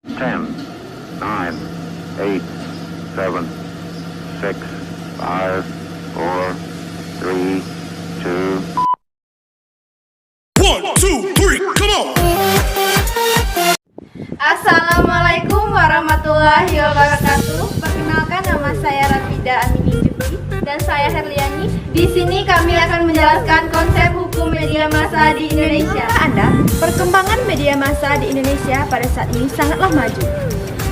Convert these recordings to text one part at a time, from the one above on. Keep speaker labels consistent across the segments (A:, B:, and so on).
A: 10, 9, 8, 7, 6, 5, 4, 3, 2.
B: 1, 2, 3, come on!
C: Assalamualaikum warahmatullahi wabarakatuh. Perkenalkan, nama saya Rafida Amini Jupri dan saya Herliani. Di sini kami akan menjelaskan konsep hukum media massa di Indonesia. Anda, perkembangan media massa di Indonesia pada saat ini sangatlah maju.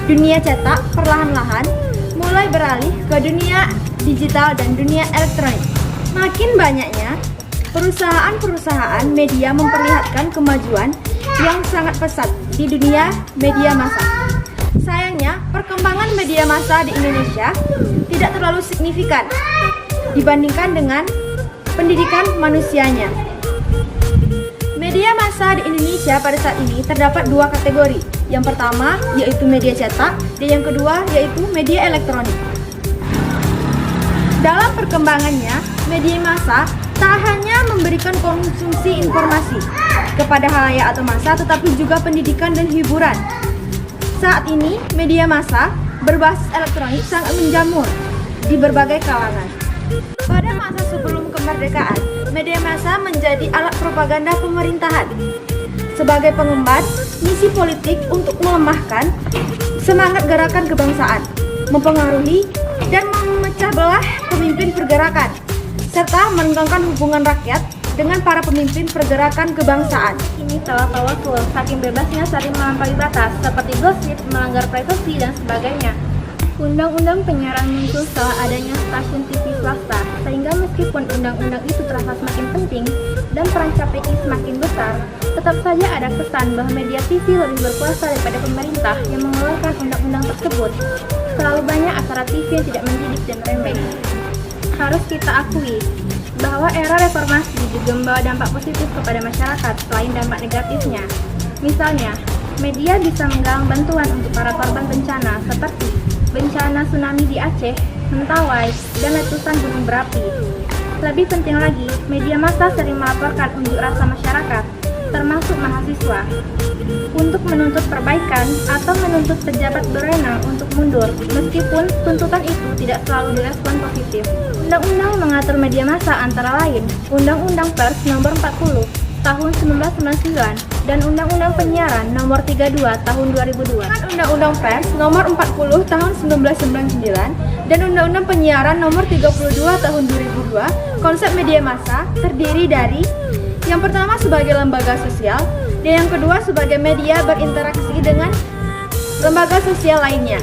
C: Dunia cetak perlahan-lahan mulai beralih ke dunia digital dan dunia elektronik. Makin banyaknya perusahaan-perusahaan media memperlihatkan kemajuan yang sangat pesat di dunia media massa. Sayangnya, perkembangan media massa di Indonesia tidak terlalu signifikan dibandingkan dengan pendidikan manusianya. Media massa di Indonesia pada saat ini terdapat dua kategori. Yang pertama yaitu media cetak, dan yang kedua yaitu media elektronik. Dalam perkembangannya, media massa tak hanya memberikan konsumsi informasi kepada halayak atau massa, tetapi juga pendidikan dan hiburan. Saat ini, media massa berbasis elektronik sangat menjamur di berbagai kalangan. Pada masa sebelum kemerdekaan, media massa menjadi alat propaganda pemerintahan sebagai pengemban misi politik untuk melemahkan semangat gerakan kebangsaan, mempengaruhi dan memecah belah pemimpin pergerakan, serta merenggangkan hubungan rakyat dengan para pemimpin pergerakan kebangsaan. Ini telah powerful, saking bebasnya saling melampaui batas, seperti gosip, melanggar privasi, dan sebagainya. Undang-undang penyiaran muncul setelah adanya stasiun TV swasta, sehingga meskipun undang-undang itu terasa semakin penting dan peran KPI semakin besar, tetap saja ada kesan bahwa media TV lebih berkuasa daripada pemerintah yang mengeluarkan undang-undang tersebut. Terlalu banyak acara TV yang tidak mendidik dan remeh. Harus kita akui bahwa era reformasi juga membawa dampak positif kepada masyarakat selain dampak negatifnya. Misalnya, media bisa menggalang bantuan untuk para korban bencana seperti bencana tsunami di Aceh, Mentawai, dan letusan gunung berapi. Lebih penting lagi, media massa sering melaporkan unjuk rasa masyarakat, termasuk mahasiswa, untuk menuntut perbaikan atau menuntut pejabat berwenang untuk mundur, meskipun tuntutan itu tidak selalu direspon positif. Undang-undang mengatur media massa antara lain Undang-Undang Pers Nomor 40 Tahun 1999 dan Undang-Undang Penyiaran Nomor 32 Tahun 2002. Undang-Undang Pers Nomor 40 Tahun 1999 dan Undang-Undang Penyiaran Nomor 32 Tahun 2002, konsep media massa terdiri dari yang pertama sebagai lembaga sosial dan yang kedua sebagai media berinteraksi dengan lembaga sosial lainnya.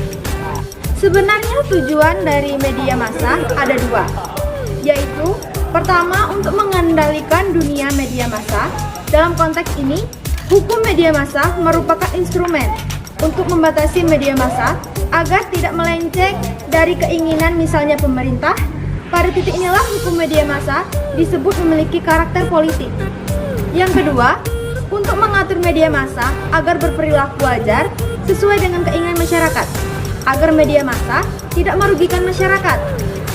C: Sebenarnya tujuan dari media massa ada dua, yaitu pertama untuk mengendalikan dunia media massa. Dalam konteks ini, hukum media massa merupakan instrumen untuk membatasi media massa agar tidak melenceng dari keinginan misalnya pemerintah. Pada titik inilah hukum media massa disebut memiliki karakter politik. Yang kedua, untuk mengatur media massa agar berperilaku wajar sesuai dengan keinginan masyarakat, agar media massa tidak merugikan masyarakat.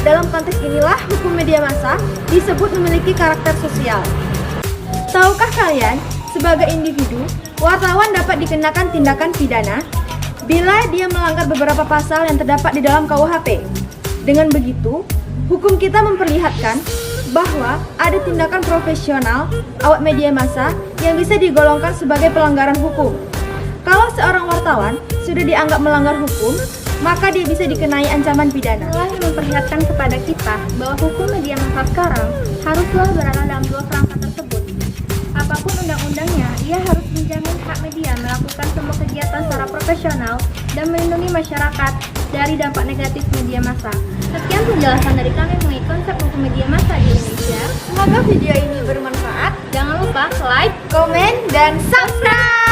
C: Dalam konteks inilah hukum media massa disebut memiliki karakter sosial. Tahukah kalian, sebagai individu, wartawan dapat dikenakan tindakan pidana bila dia melanggar beberapa pasal yang terdapat di dalam KUHP. Dengan begitu, hukum kita memperlihatkan bahwa ada tindakan profesional awak media massa yang bisa digolongkan sebagai pelanggaran hukum. Kalau seorang wartawan sudah dianggap melanggar hukum, maka dia bisa dikenai ancaman pidana. Inilah yang memperlihatkan kepada kita bahwa hukum media massa sekarang haruslah berada dalam dua kerangka tersebut. Apapun undang-undangnya, ia harus menjamin hak media melakukan semua kegiatan secara profesional dan melindungi masyarakat dari dampak negatif media massa. Sekian penjelasan dari kami mengenai konsep hukum media massa di Indonesia. Semoga video ini bermanfaat. Jangan lupa like, komen, dan subscribe!